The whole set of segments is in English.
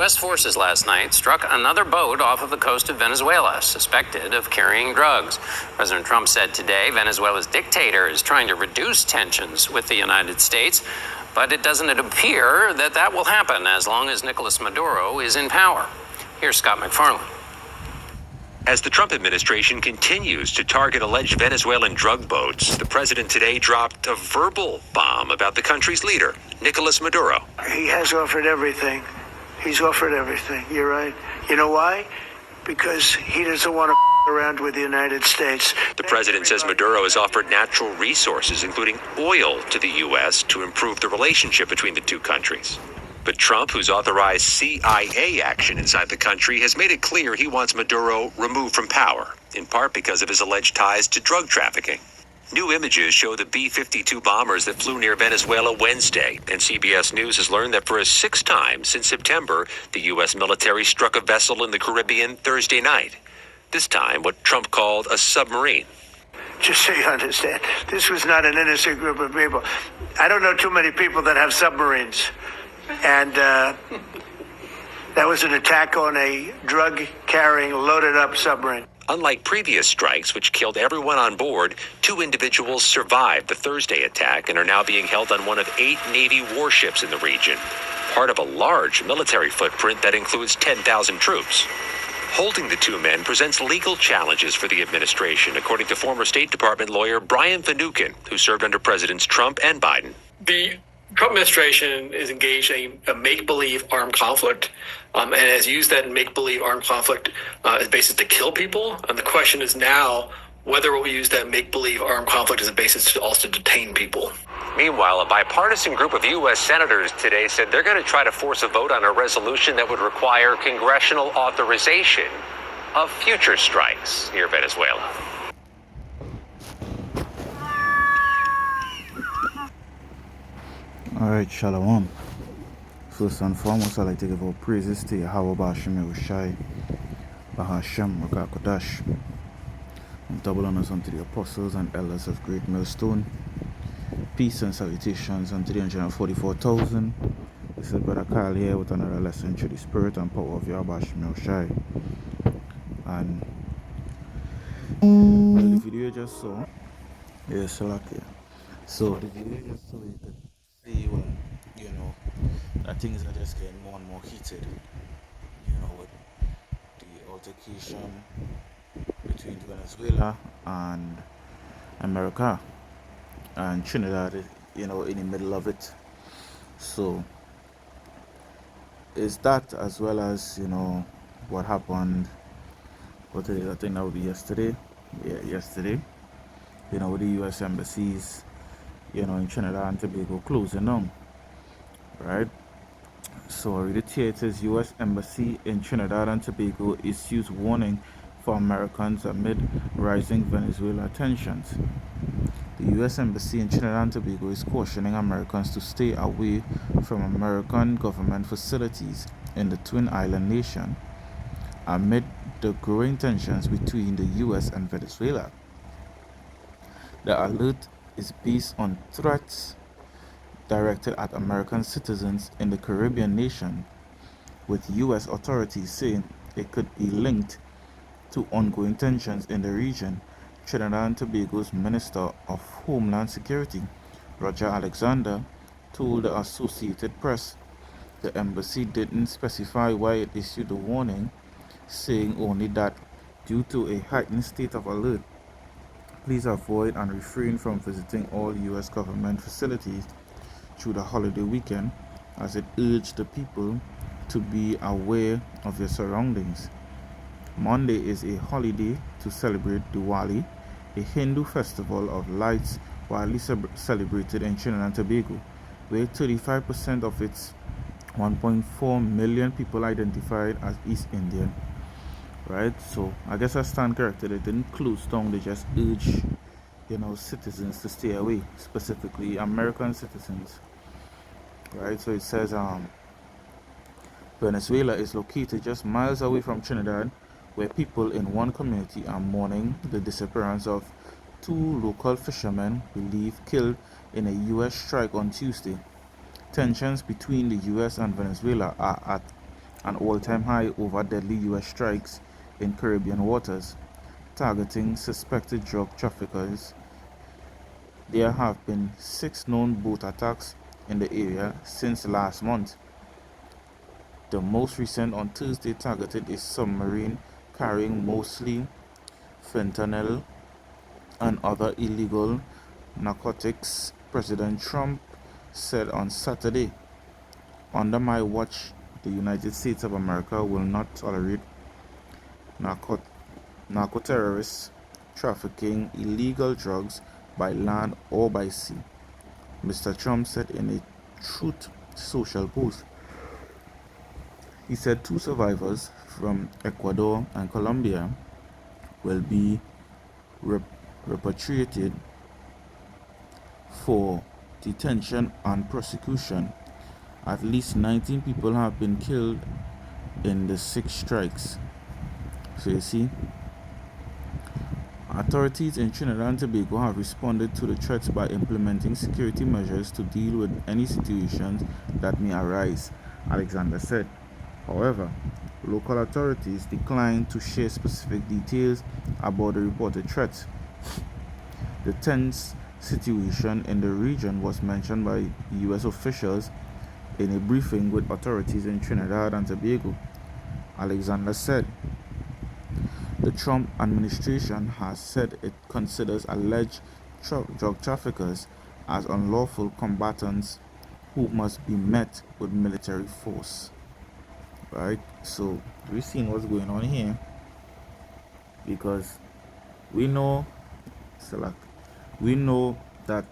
U.S. forces last night struck another boat off of the coast of Venezuela, suspected of carrying drugs. President Trump said today Venezuela's dictator is trying to reduce tensions with the United States, but it doesn't appear that that will happen as long as Nicolas Maduro is in power. Here's Scott McFarlane. As the Trump administration continues to target alleged Venezuelan drug boats, the president today dropped a verbal bomb about the country's leader, Nicolas Maduro. He has offered everything. He's offered everything. You're right. You know why? Because he doesn't want to around with the United States. The president says Maduro has offered natural resources, including oil, to the U.S. to improve the relationship between the two countries. But Trump, who's authorized CIA action inside the country, has made it clear he wants Maduro removed from power, in part because of his alleged ties to drug trafficking. New images show the B-52 bombers that flew near Venezuela Wednesday, and CBS News has learned that for a sixth time since September, the U.S. military struck a vessel in the Caribbean Thursday night. This time, what Trump called a submarine. Just so you understand, this was not an innocent group of people. I don't know too many people that have submarines. And that was an attack on a drug-carrying, loaded-up submarine. Unlike previous strikes, which killed everyone on board, 2 individuals survived the Thursday attack and are now being held on one of 8 Navy warships in the region, part of a large military footprint that includes 10,000 troops. Holding the 2 men presents legal challenges for the administration, according to former State Department lawyer Brian Finucane, who served under Presidents Trump and Biden. The Trump administration is engaged in a make-believe armed conflict, and has used that make-believe armed conflict as a basis to kill people. And the question is now whether we'll use that make-believe armed conflict as a basis to also detain people. Meanwhile, a bipartisan group of U.S. senators today said they're going to try to force a vote on a resolution that would require congressional authorization of future strikes near Venezuela. Alright, Shalom. First and foremost, I'd like to give all praises to Yahweh Bashim Yahushai, Bahasham Rakakodash, and double honors unto the apostles and elders of Great Millstone. Peace and salutations unto the 144,000. This is Brother Kyle here with another lesson through the spirit and power of Yahweh Bashim Yahushai. And well, the video you just saw, yes, okay. So the video you just saw, you could see, well, you know, that things are just getting more and more heated, you know, with the altercation between Venezuela and America and Trinidad, you know, in the middle of it. So is that, as well as, you know, what happened, what is it, I think that would be yesterday, yesterday, you know, with the U.S. embassies, you know, in Trinidad and Tobago closing down, right? So I read it here. It says U.S. Embassy in Trinidad and Tobago issues warning for Americans amid rising Venezuela tensions. The U.S. Embassy in Trinidad and Tobago is cautioning Americans to stay away from American government facilities in the Twin Island nation amid the growing tensions between the U.S. and Venezuela. The alert is based on threats directed at American citizens in the Caribbean nation, with U.S. authorities saying it could be linked to ongoing tensions in the region. Trinidad and Tobago's Minister of Homeland Security, Roger Alexander, told the Associated Press the embassy didn't specify why it issued the warning, saying only that due to a heightened state of alert, please avoid and refrain from visiting all U.S. government facilities through the holiday weekend, as it urged the people to be aware of their surroundings. Monday is a holiday to celebrate Diwali, a Hindu festival of lights widely celebrated in Trinidad and Tobago, where 35% of its 1.4 million people identified as East Indian. Right, so I guess I stand corrected. They didn't close down, they just urge, you know, citizens to stay away, specifically American citizens. Right, so it says Venezuela is located just miles away from Trinidad, where people in one community are mourning the disappearance of 2 local fishermen believed killed in a U.S. strike on Tuesday. Tensions between the U.S. and Venezuela are at an all-time high over deadly U.S. strikes in Caribbean waters, targeting suspected drug traffickers. There have been 6 known boat attacks in the area since last month. The most recent on Tuesday targeted a submarine carrying mostly fentanyl and other illegal narcotics, President Trump said on Saturday. Under my watch, the United States of America will not tolerate narco-terrorists trafficking illegal drugs by land or by sea, Mr. Trump said in a Truth Social post. He said 2 survivors from Ecuador and Colombia will be repatriated for detention and prosecution. At least 19 people have been killed in the 6 strikes. So you see, authorities in Trinidad and Tobago have responded to the threats by implementing security measures to deal with any situations that may arise, Alexander said. However, local authorities declined to share specific details about the reported threats. The tense situation in the region was mentioned by U.S. officials in a briefing with authorities in Trinidad and Tobago. Alexander said, the Trump administration has said it considers alleged drug traffickers as unlawful combatants who must be met with military force. Right? So we're seeing what's going on here, because we know that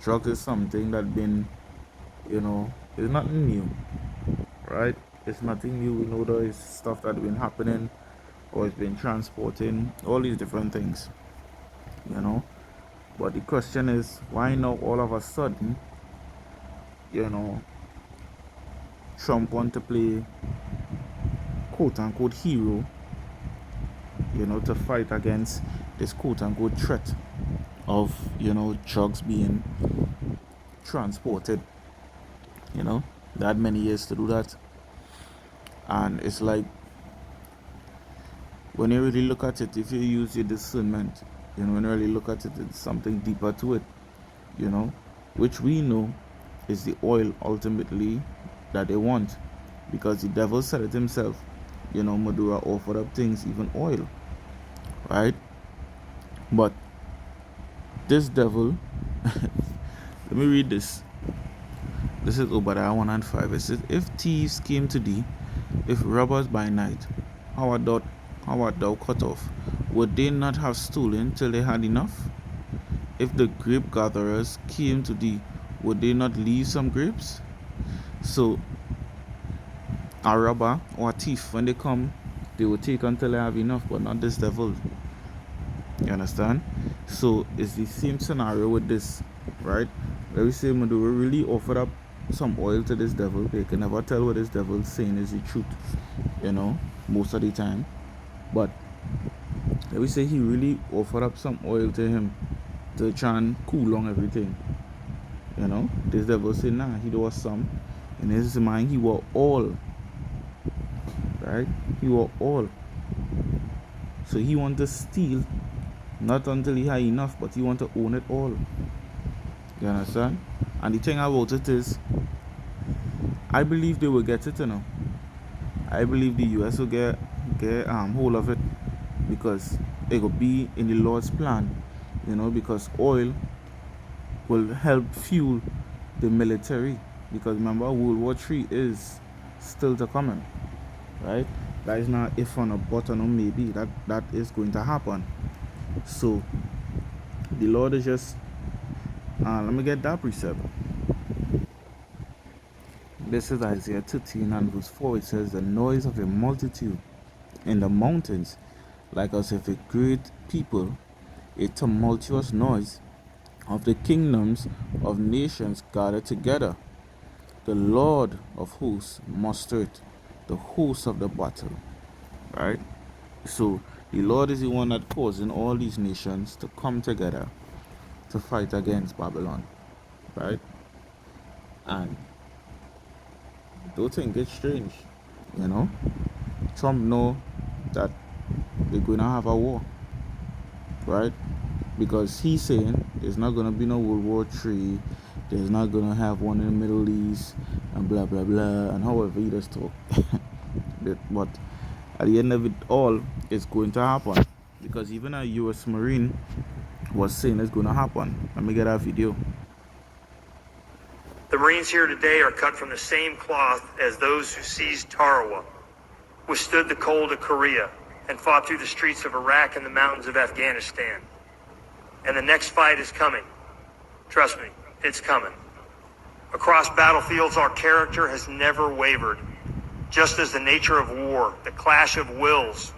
drug is something that been, it's nothing new, right? It's nothing new. We know there is stuff that been happening, or it's been transporting, all these different things, but the question is, why now all of a sudden, Trump want to play quote-unquote hero, to fight against this quote-unquote threat of, drugs being transported. They had many years to do that. And it's like, when you really look at it, if you use your discernment, when you really look at it, it's something deeper to it, which we know is the oil ultimately that they want, because the devil said it himself. Maduro offered up things, even oil, right? But this devil, let me read this. This is Obadiah 1 and 5. It says, if thieves came to thee, if robbers by night, how art thou cut off? Would they not have stolen till they had enough? If the grape gatherers came to thee, would they not leave some grapes? So a robber or a thief, when they come, they will take until they have enough, but not this devil. You understand? So it's the same scenario with this, right? Let me say Maduro really offered up some oil to this devil. They can never tell what this devil is saying is the truth, most of the time. But let me say he really offered up some oil to him to try and cool on everything. This devil said, nah, he was some. In his mind, he was all. Right? He was all. So he want to steal, not until he had enough, but he want to own it all. You understand? And the thing about it is, I believe they will get it, I believe the U.S. will get hold of it, because it will be in the Lord's plan, because oil will help fuel the military. Because remember, World War III is still to come, right? That is not if on a but or no maybe. That is going to happen. So the Lord is just let me get that precept. This is Isaiah 13 and verse 4. It says, the noise of a multitude in the mountains, like as if a great people, a tumultuous noise of the kingdoms of nations gathered together. The Lord of hosts mustered the hosts of the battle. Right? So the Lord is the one that causing all these nations to come together to fight against Babylon. Right? And don't think it's strange. You know, Trump know that they're going to have a war, right? Because he's saying there's not going to be no World War III, there's not going to have one in the Middle East, and blah, blah, blah, and however he does talk. But at the end of it all, it's going to happen. Because even a U.S. Marine was saying it's going to happen. Let me get that video. The Marines here today are cut from the same cloth as those who seized Tarawa, withstood the cold of Korea, and fought through the streets of Iraq and the mountains of Afghanistan. And the next fight is coming. Trust me, it's coming. Across battlefields, our character has never wavered. Just as the nature of war, the clash of wills,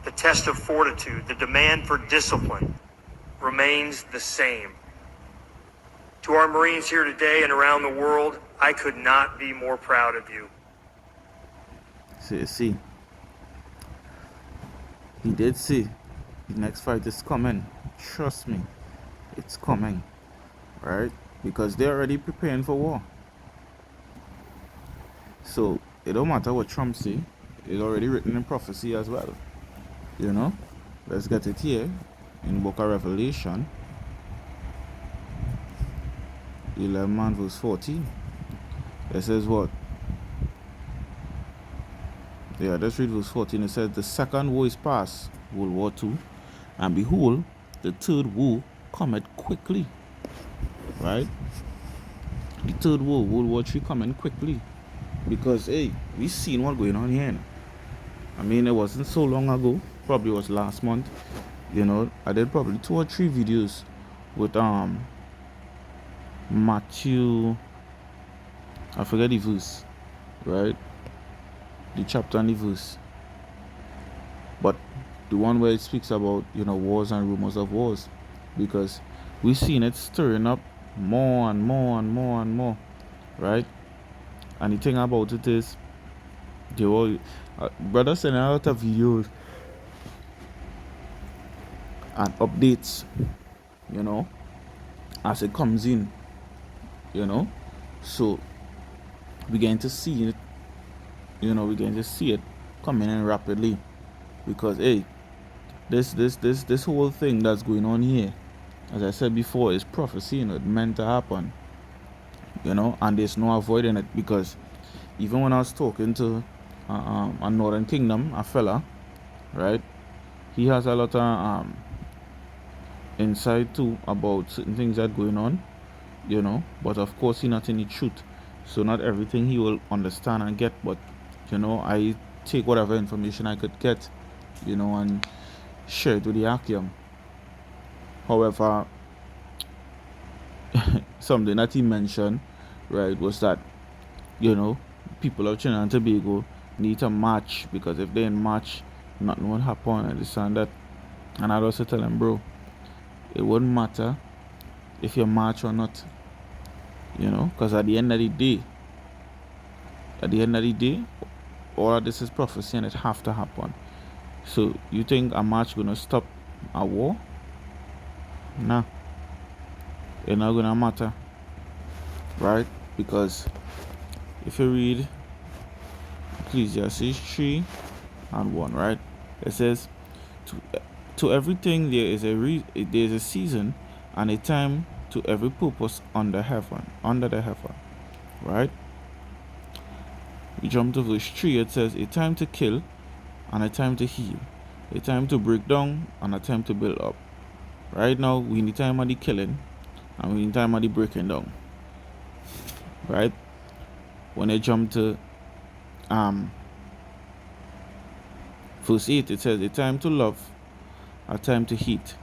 the test of fortitude, the demand for discipline remains the same. To our Marines here today and around the world, I could not be more proud of you. See, he did say the next fight is coming. Trust me, it's coming, right? Because they're already preparing for war. So it don't matter what Trump say, it's already written in prophecy as well. You know, let's get it here in Book of Revelation 11 and verse 14. It says what? Yeah, let's read verse 14. It says, the second war is past, World War II, and behold, the third war cometh quickly. Right? The third war, World War III, coming quickly. Because, hey, we seen what's going on here. I mean, it wasn't so long ago. Probably was last month. You know, I did probably 2 or 3 videos with Matthew, I forget the verse, right? The chapter and the verse. But the one where it speaks about, you know, wars and rumors of wars. Because we've seen it stirring up more and more and more and more, right? And the thing about it is, they all, brothers sending out of videos and updates, you know, as it comes in, you know. So we're going to see it, you know, we're going to see it coming in rapidly. Because hey, this whole thing that's going on here, as I said before, is prophecy, and it's meant to happen, you know, and there's no avoiding it. Because even when I was talking to a Northern Kingdom, a fella, right, he has a lot of insight too about certain things that are going on, you know, but of course he's not in the truth, so not everything he will understand and get. But you know, I take whatever information I could get, you know, and share it with the Akim. However, something that he mentioned, right, was that, you know, people of Trinidad and Tobago need to march, because if they didn't march, nothing would happen and this and that. And I'd also tell him, bro, it wouldn't matter if you march or not, you know, because at the end of the day, all of this is prophecy and it have to happen. So you think a march gonna stop a war? Nah, it's not gonna matter, right? Because if you read Ecclesiastes 3 and 1, right, it says, to everything there is a season and a time to every purpose under the heaven, right? We jump to verse 3. It says, a time to kill and a time to heal, a time to break down and a time to build up. Right now, we in the time of the killing and we in the time of the breaking down, right? When I jump to verse 8, it says, a time to love, a time to hate,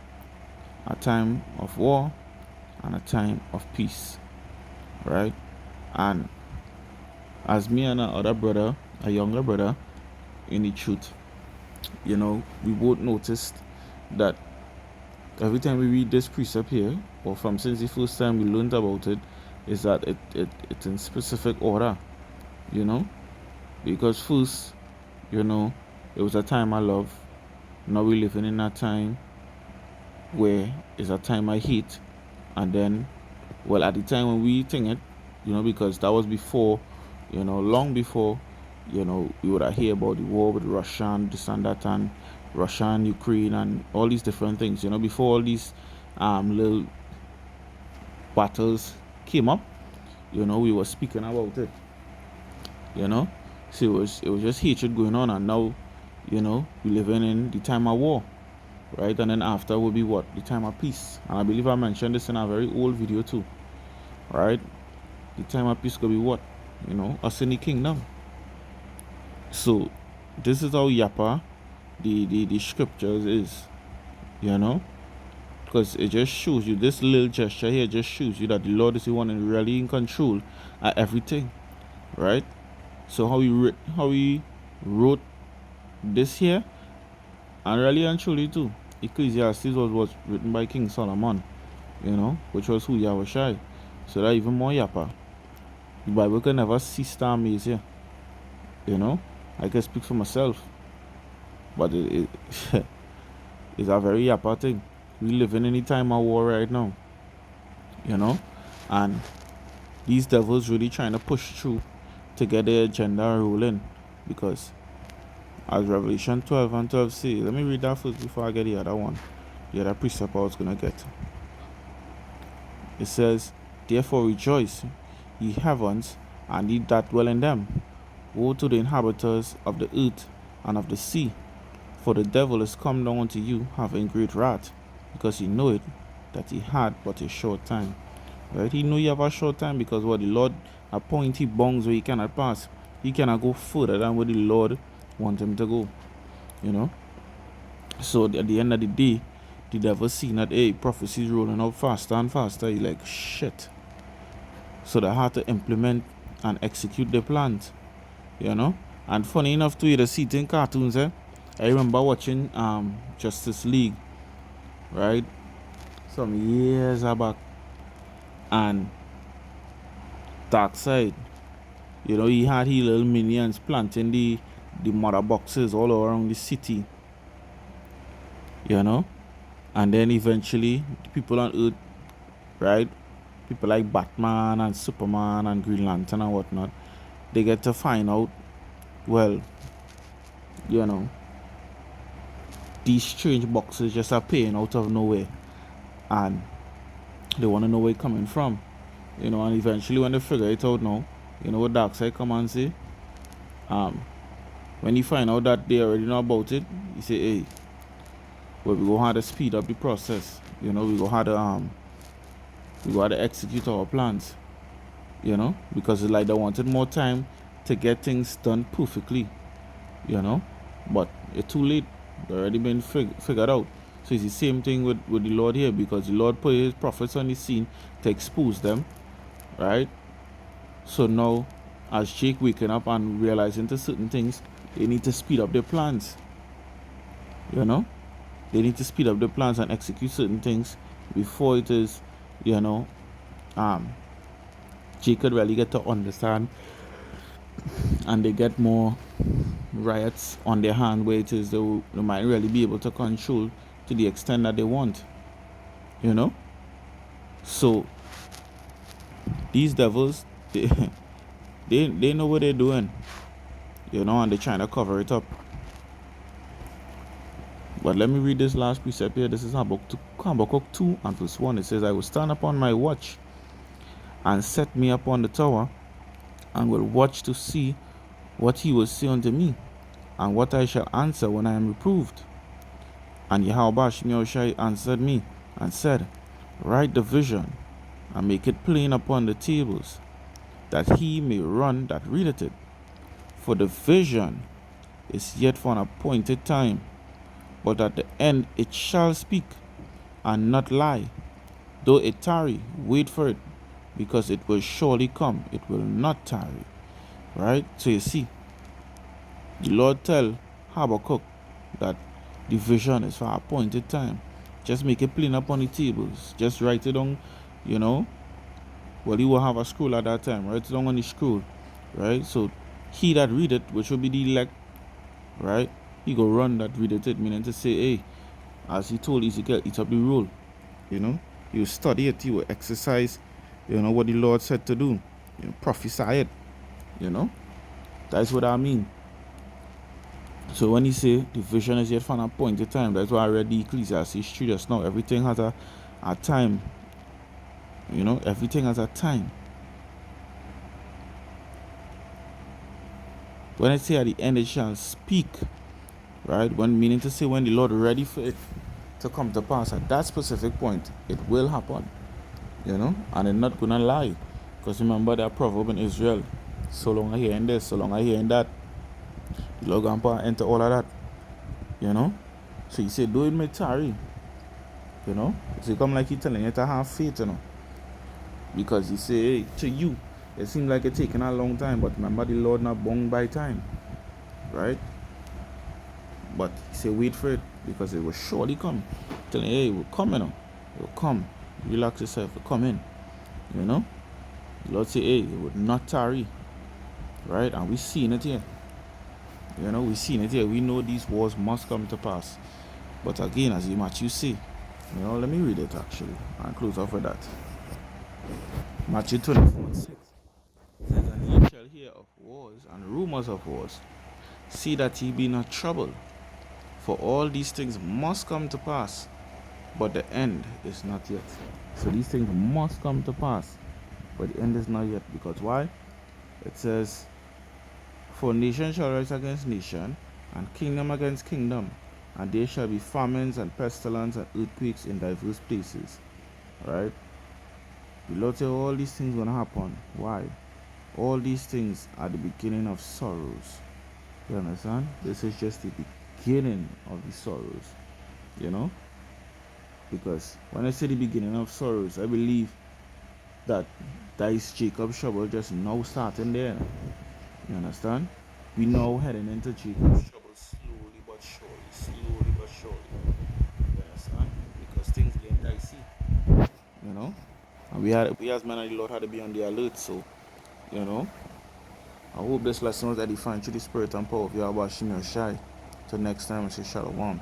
a time of war and a time of peace, right? And as me and another brother, a younger brother, in the truth, you know, we both noticed that every time we read this precept here, or from since the first time we learned about it, is that it's in specific order, you know. Because first, you know, it was a time of love. Now we're living in a time where it's a time of hate. And then, well, at the time when we think it, you know, because that was before, you know, long before You know, you would have hear about the war with Russia and this and that, and Russia and Ukraine and all these different things. You know, before all these little battles came up, you know, we were speaking about it. You know, so it was just hatred going on, and now, you know, we living in the time of war, right? And then after will be what? The time of peace. And I believe I mentioned this in a very old video too, right? The time of peace could be what? You know, us in the kingdom. So this is how yappa the scriptures is, you know, because it just shows you, this little gesture here just shows you that the Lord is the one and really in control of everything, right? So how he wrote this here, and really and truly too, Ecclesiastes was written by King Solomon, you know, which was who U.S.A. So that even more yappa. The Bible can never cease to amaze you, you know. I can speak for myself, but it's a very yappa thing. We live in any time of war right now, you know, and these devils really trying to push through to get their agenda rolling, because as Revelation 12 and 12 say, let me read that first before I get the other one, the other precept I was gonna get. It says, therefore rejoice, ye heavens, and ye that dwell in them. Woe to the inhabitants of the earth and of the sea, for the devil is come down unto you, having great wrath, because he knoweth that he had but a short time. Right? He know you have a short time, because what the Lord appoint he bounds where he cannot pass. He cannot go further than where the Lord want him to go. You know? So at the end of the day, the devil seeing that, hey, prophecy is rolling out faster and faster. He like, shit. So they had to implement and execute their plans. You know? And funny enough too, you see it in cartoons, I remember watching Justice League, right? Some years back. And Darkseid, you know, he had his little minions planting the mother boxes all around the city, you know. And then eventually the people on Earth, right, people like Batman and Superman and Green Lantern and whatnot, they get to find out, well, you know, these strange boxes just appearing out of nowhere, and they want to know where it's coming from, you know. And eventually when they figure it out now, you know what Darkseid come and say, when you find out that they already know about it, you say, hey, well, we go have to speed up the process. You know, we go have to execute our plans. You know, because it's like they wanted more time to get things done perfectly. You know, but it's too late. They already been figured out. So it's the same thing with the Lord here, because the Lord put his prophets on the scene to expose them, right? So now, as Jake waking up and realizing to certain things, they need to speed up their plans. You know, they need to speed up their plans and execute certain things before it is, you know, Jake could really get to understand, and they get more riots on their hand, where it is they might really be able to control to the extent that they want. You know, so these devils, they know what they're doing, you know, and they're trying to cover it up. But let me read this last precept here. This is Habakkuk 2 and verse 1. It says, I will stand upon my watch and set me upon the tower, and will watch to see what he will say unto me, and what I shall answer when I am reproved. And Yahweh Shai answered me and said, write the vision, and make it plain upon the tables, that he may run that readeth it. For the vision is yet for an appointed time, but at the end it shall speak, and not lie. Though it tarry, wait for it, because it will surely come, it will not tarry. Right? So you see, the Lord tell Habakkuk that the vision is for an appointed time. Just make it plain upon the tables. Just write it down, you know. Well, you will have a scroll at that time. Write it down on the scroll. Right? So he that read it, which will be the elect, right? He go run that readeth it, meaning to say, hey, as he told Ezekiel, eat up the roll. You know, you study it, you will exercise, you know, what the Lord said to do. You know, prophesy it, you know. That's what I mean. So when you say the vision is yet for an appointed time, that's why I read the Ecclesiastes 3 just now. Everything has a time. You know, everything has a time. When I say at the end it shall speak, right? When meaning to say when the Lord ready for it to come to pass at that specific point, it will happen. You know, and they're not gonna lie. Because remember that proverb in Israel, so long I hearing this, so long I hearing that, the Lord gonna enter all of that. You know? So he said, do it me tarry. You know? So it come like he telling you to have faith, you know. Because he say, hey, to you, it seems like it's taking a long time, but remember the Lord not bound by time. Right? But he said, wait for it, because it will surely come. Telling you, hey, it will come, you know. It will come. Relax yourself, it will come in. You know? The Lord say, hey, it would not tarry. Right? And we seen it here. You know, we seen it here. We know these wars must come to pass. But again, as Matthew say, you know, let me read it actually and close off with that. Matthew 24:6 says, and ye shall hear of wars and rumors of wars. See that ye be not troubled, for all these things must come to pass, but the end is not yet. So these things must come to pass, but the end is not yet. Because why? It says, for nation shall rise against nation, and kingdom against kingdom, and there shall be famines and pestilence and earthquakes in diverse places. Right? The Lord said all these things gonna happen. Why? All these things are the beginning of sorrows. You understand? This is just the beginning of the sorrows. You know? Because when I say the beginning of sorrows, I believe that is Jacob's trouble just now starting there. You understand? We now heading into Jacob's trouble slowly but surely. Slowly but surely. You understand? Because things get dicey. You know? And we as men of the Lord had to be on the alert, so you know. I hope this lesson was edifying to the spirit and power of Yahweh Shim Yoshai. Till next time, I say shalom.